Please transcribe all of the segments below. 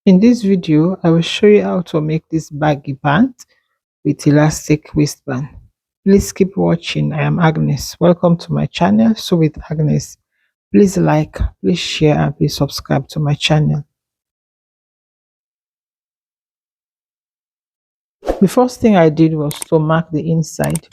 In this video, I will show you how to make this baggy pant with elastic waistband. Please keep watching. I am Agnes. Welcome to my channel. So with Agnes, please like, please share, and please subscribe to my channel. The first thing I did was to mark the inside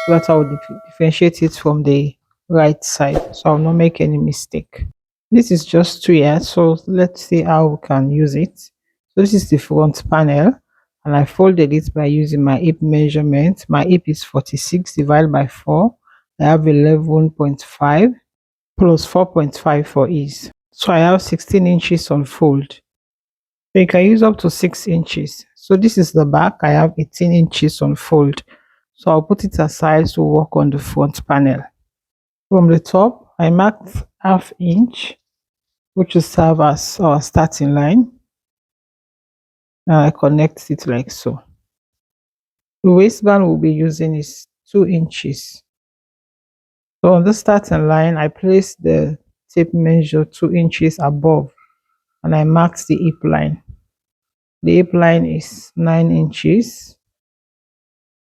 so that I would differentiate it from the right side, so I will not make any mistake. This is just 2 years, so let's see how we can use it. So this is the front panel, and I folded it by using my hip measurement. My hip is 46 divided by 4. I have 11.5 plus 4.5 for ease. So I have 16 inches on fold. So you can use up to 6 inches. So this is the back. I have 18 inches on fold. So I'll put it aside to work on the front panel. From the top, I marked ½ inch, which will serve as our starting line. Now I connect it like so. The waistband we'll be using is 2 inches. So on the starting line, I place the tape measure 2 inches above, and I marked the hip line. The hip line is 9 inches.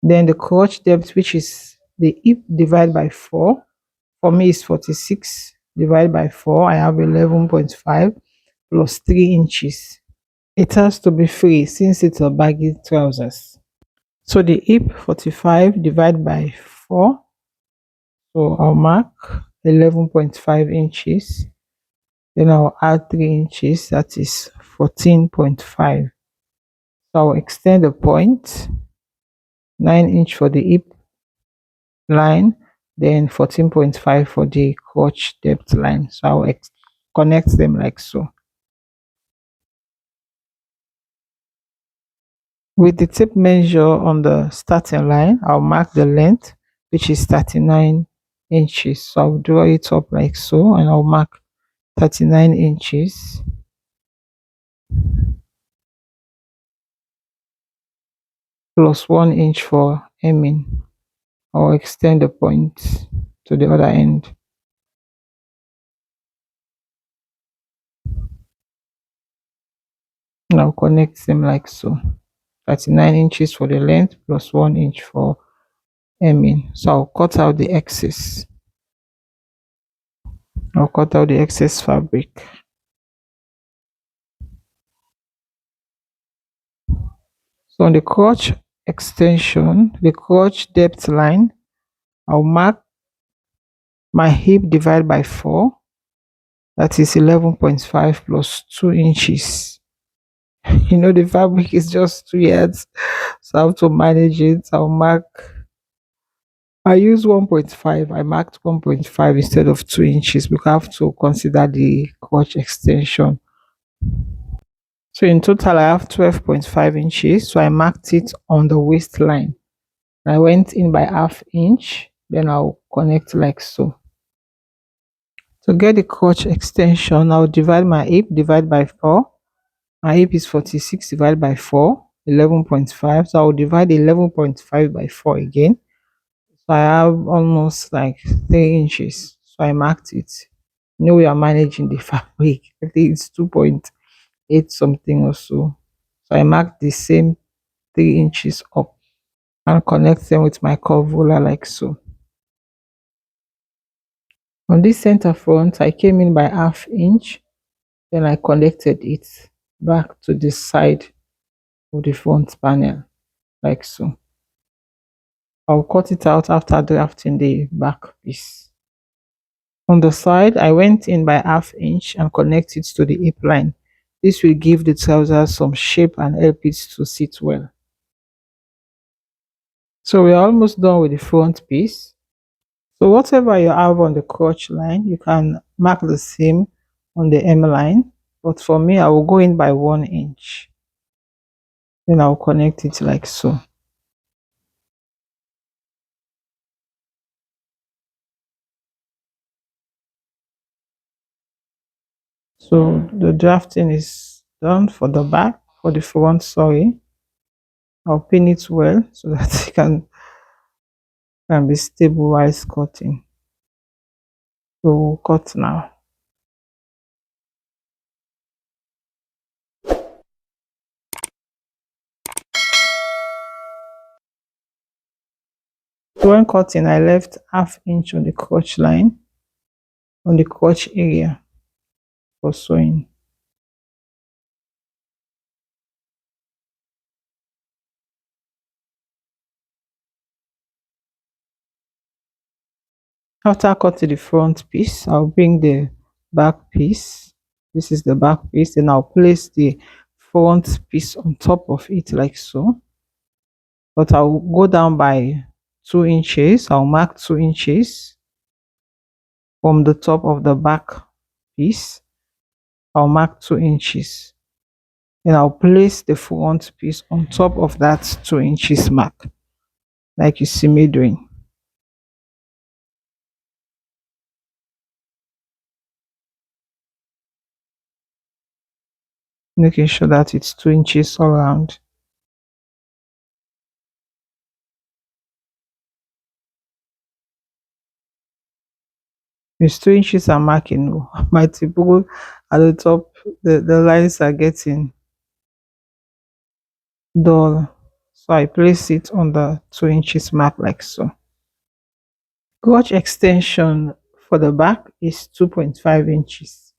Then the crotch depth, which is the hip divided by 4, for me is 46 divided by 4. I have 11.5 plus 3 inches. It has to be free since it's a baggy trousers. So the hip 45 divided by 4. So I'll mark 11.5 inches. Then I'll add 3 inches, that is 14.5. So I'll extend the point, 9 inch for the hip line, then 14.5 for the crotch depth line. So I'll connect them like so. With the tape measure on the starting line, I'll mark the length, which is 39 inches. So I'll draw it up like so, and I'll mark 39 inches. Plus 1 inch for hemming. I'll extend the point to the other end. And I'll connect them like so. 39 inches for the length plus 1 inch for hemming. So I'll cut out the excess. I'll cut out the excess fabric. So on the crotch extension, the crotch depth line, I'll mark my hip divided by 4. That is 11.5 plus 2 inches. You know, the fabric is just 2 yards, so I have to manage it. I use 1.5. I marked 1.5 instead of 2 inches because I have to consider the crotch extension. So in total, I have 12.5 inches. So I marked it on the waistline. I went in by ½ inch. Then I'll connect like so. To get the crotch extension, I'll divide my hip divided by 4. My hip is 46 divided by 4, 11.5. So I'll divide 11.5 by 4 again. So I have almost like 3 inches. So I marked it. You know, we are managing the fabric. I think it's 2.8 something or so. So I marked the same 3 inches up and connect them with my curve ruler like so. On this center front, I came in by ½ inch. Then I connected it back to the side of the front panel like so. I'll cut it out after drafting the back piece. On the side, I went in by ½ inch and connected to the hip line. This will give the trousers some shape and help it to sit well. So we are almost done with the front piece. So whatever you have on the crotch line, you can mark the same on the hem line. But for me, I will go in by 1 inch. Then I'll connect it like so. So the drafting is done for the back, for the front, sorry. I'll pin it well so that it can be stable while cutting. So we'll cut now. So when cutting, I left half inch on the crotch line, on the crotch area for sewing. After cutting the front piece, I'll bring the back piece. This is the back piece, and I'll place the front piece on top of it like so. But I'll go down by 2 inches. I'll mark 2 inches from the top of the back piece. I'll mark 2 inches. And I'll place the front piece on top of that 2 inches mark, like you see me doing. Making sure that it's 2 inches all around. It's 2 inches I'm marking. Oh, my typical at the top, the lines are getting dull. So I place it on the 2 inches mark like so. Crotch extension for the back is 2.5 inches.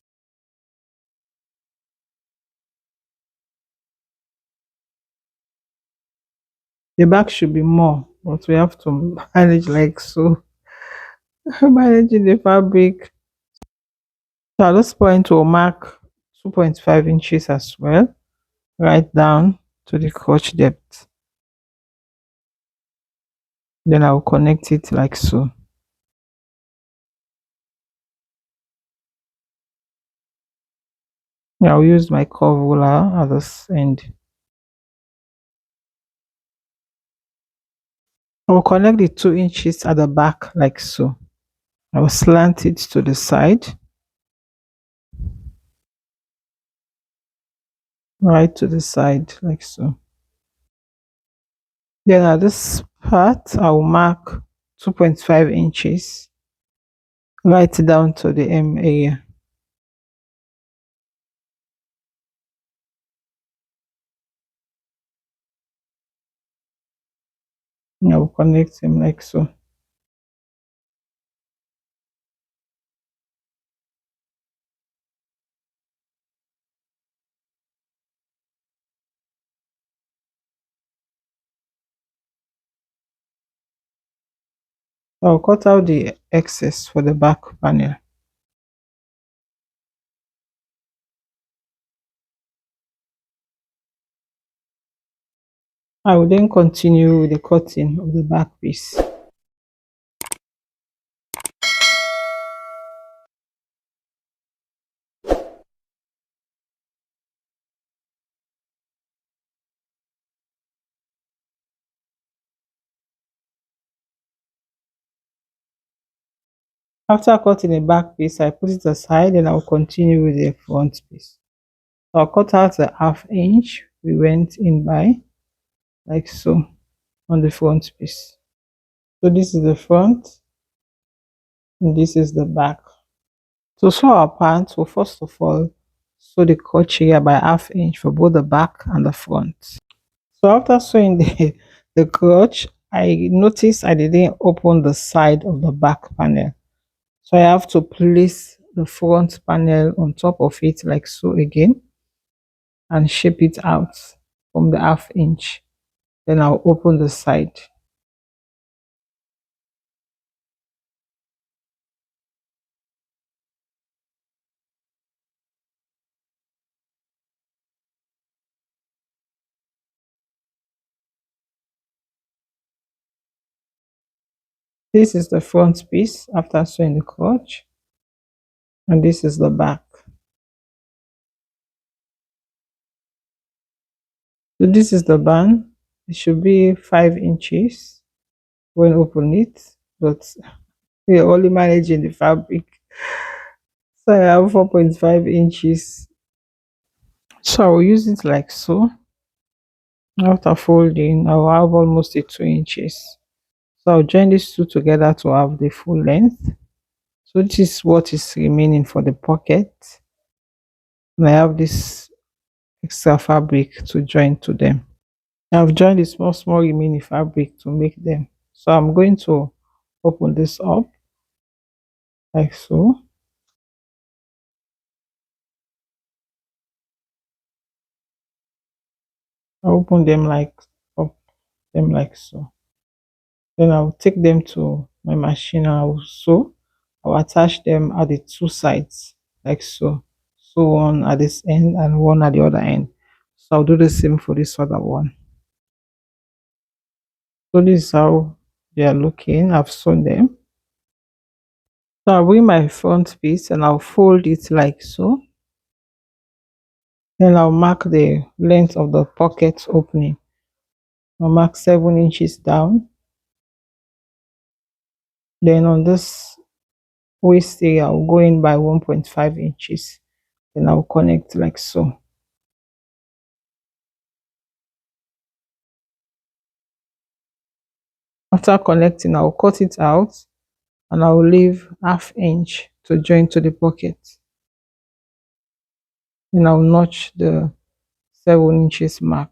The back should be more, but we have to manage like so. Managing the fabric. So at this point we'll mark 2.5 inches as well, right down to the crotch depth. Then I'll connect it like so. I'll use my curve ruler at this end. I'll connect the 2 inches at the back like so. I'll slant it to the side, right to the side like so. Then at this part, I'll mark 2.5 inches right down to the M area. I'll connect him like so. I'll cut out the excess for the back panel. I will then continue with the cutting of the back piece. After cutting the back piece, I put it aside and I'll continue with the front piece. So I'll cut out the half inch we went in by, like so, on the front piece. So this is the front and this is the back. To sew our pants, we'll first of all sew the crotch area by half inch for both the back and the front. So after sewing the crotch, I noticed I didn't open the side of the back panel. So I have to place the front panel on top of it like so again and shape it out from the half inch. Then I'll open the side. This is the front piece after sewing the crotch, and this is the back. So this is the band. It should be 5 inches when open it, but we're only managing the fabric. So I have 4.5 inches. So I will use it like so. After folding, I will have almost a 2 inches. So I'll join these two together to have the full length. So this is what is remaining for the pocket. And I have this extra fabric to join to them. I've joined the small remaining fabric to make them. So I'm going to open this up like so. I open them like up them like so. Then I'll take them to my machine and I'll sew. I'll attach them at the two sides like so. So one at this end and one at the other end. So I'll do the same for this other one. So this is how they are looking. I've sewn them. So I'll bring my front piece and I'll fold it like so. Then I'll mark the length of the pocket opening. I'll mark 7 inches down. Then on this waist area, I'll go in by 1.5 inches. Then I'll connect like so. After connecting, I'll cut it out and I'll leave ½ inch to join to the pocket. Then I'll notch the 7 inches mark.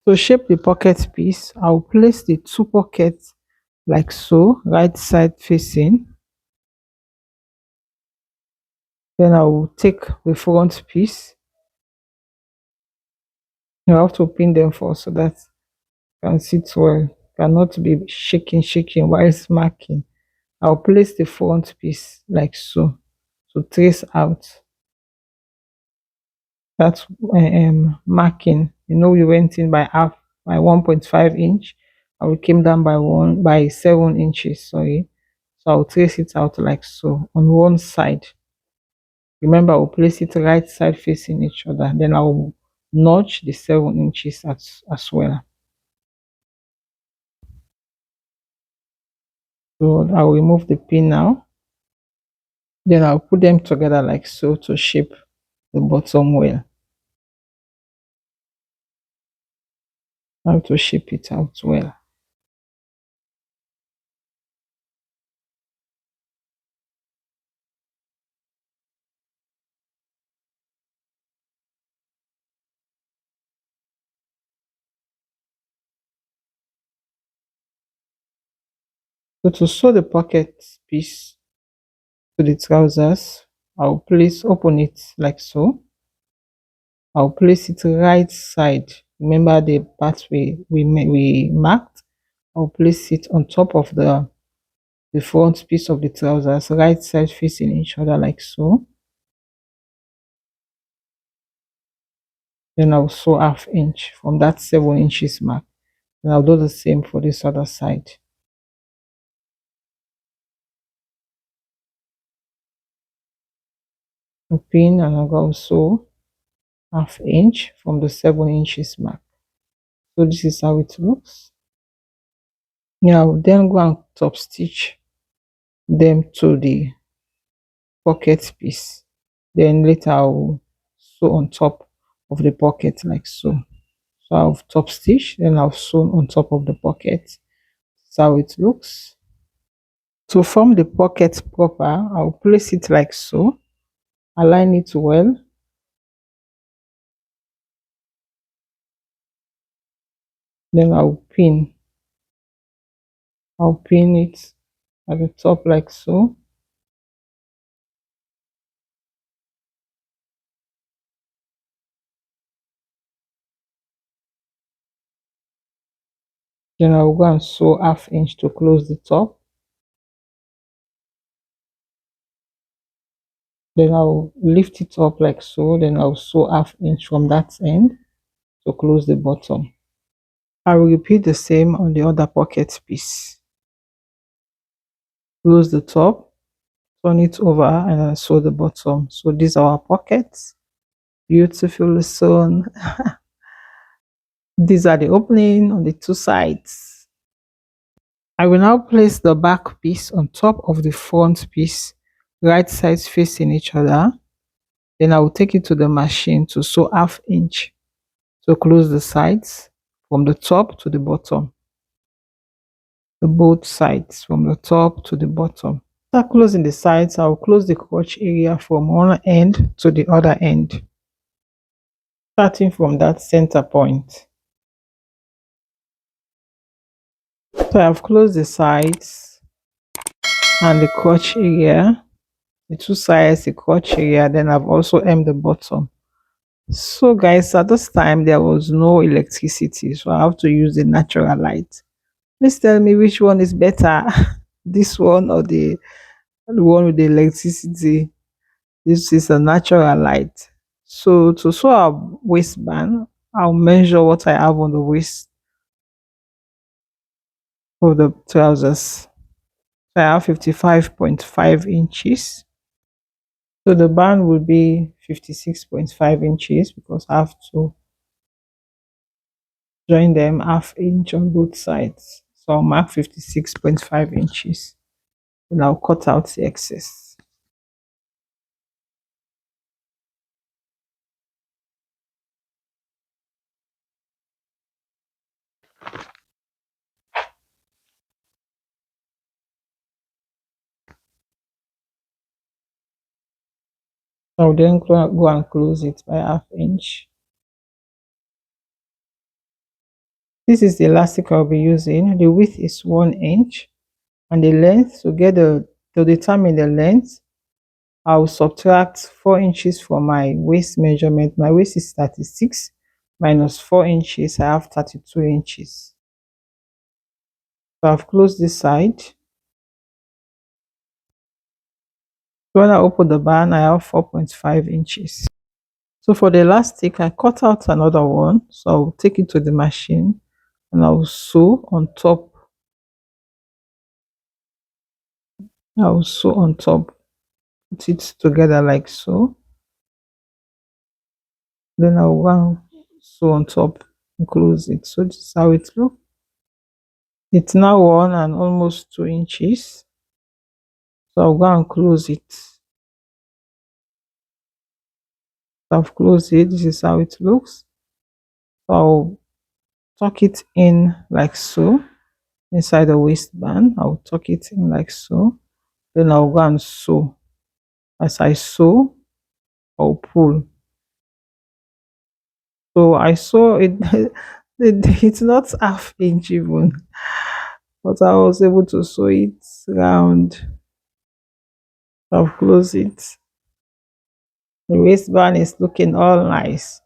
To shape the pocket piece, I'll place the two pockets like so, right side facing. Then I will take the front piece. You have to pin them first so that you can sit well. Cannot be shaking while it's marking. I'll place the front piece like so to trace out that marking. You know, we went in by half by 1.5 inch and we came down by 7 inches. Sorry, so I'll trace it out like so on one side. Remember, I'll place it right side facing each other. Then I'll notch the 7 inches as well. So I'll remove the pin now. Then I'll put them together like so to shape the bottom well. How to shape it out well. So to sew the pocket piece to the trousers, I'll open it like so. I'll place it right side. Remember the part we marked. I'll place it on top of the front piece of the trousers, right side facing each other like so. Then I'll sew ½ inch from that 7 inches mark. And I'll do the same for this other side. A pin and I'll also ½ inch from the 7 inches mark. So this is how it looks. Now then go and top stitch them to the pocket piece. Then later I'll sew on top of the pocket like so. So I'll top stitch, then I'll sew on top of the pocket. That's how it looks. To form the pocket proper, I'll place it like so, align it well. Then I'll pin it at the top like so. Then I'll go and sew ½ inch to close the top. Then I'll lift it up like so. Then I'll sew ½ inch from that end to close the bottom. I will repeat the same on the other pocket piece. Close the top, turn it over, and then sew the bottom. So these are our pockets. Beautifully sewn. These are the opening on the two sides. I will now place the back piece on top of the front piece, right sides facing each other. Then I will take it to the machine to sew ½ inch to close the sides from the top to the bottom. The both sides from the top to the bottom. After closing the sides, I will close the crotch area from one end to the other end, starting from that center point. So I've closed the sides and the crotch area, the two sides, the crotch area. Then I've also hemmed the bottom. So guys, at this time there was no electricity, so I have to use the natural light. Please tell me which one is better, this one or the one with the electricity. This is a natural light. So to sew a waistband, I'll measure what I have on the waist of the trousers. So I have 55.5 inches. So the band will be 56.5 inches because I have to join them half inch on both sides. So I'll mark 56.5 inches and I'll cut out the excess. I'll then go and close it by half inch. This is the elastic I'll be using. The width is 1 inch and the length, to determine the length, I'll subtract 4 inches from my waist measurement. My waist is 36 minus 4 inches. I have 32 inches. So I've closed this side. So when I open the band, I have 4.5 inches. So for the elastic, I cut out another one. So I'll take it to the machine and I'll sew on top. I'll sew on top, put it together like so. Then I'll go and sew on top and close it. So this is how it looks. It's now 1 and almost 2 inches. So I'll go and close it. So I've closed it. This is how it looks. So I'll tuck it in like so inside the waistband. I'll tuck it in like so. Then I'll go and sew. As I sew, I'll pull. So I sew it. It's not half inch even, but I was able to sew it round. I'll close it. The waistband is looking all nice.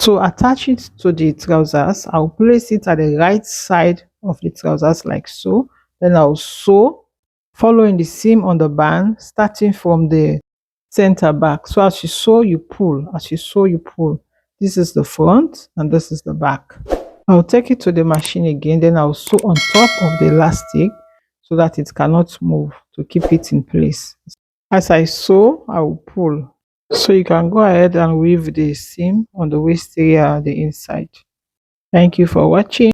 To attach it to the trousers, I'll place it at the right side of the trousers like so. Then I'll sew, following the seam on the band, starting from the center back. So as you sew, you pull. As you sew, you pull. This is the front and this is the back. I'll take it to the machine again. Then I'll sew on top of the elastic so that it cannot move, to keep it in place. As I sew, I will pull. So you can go ahead and weave the seam on the waist area, the inside. Thank you for watching.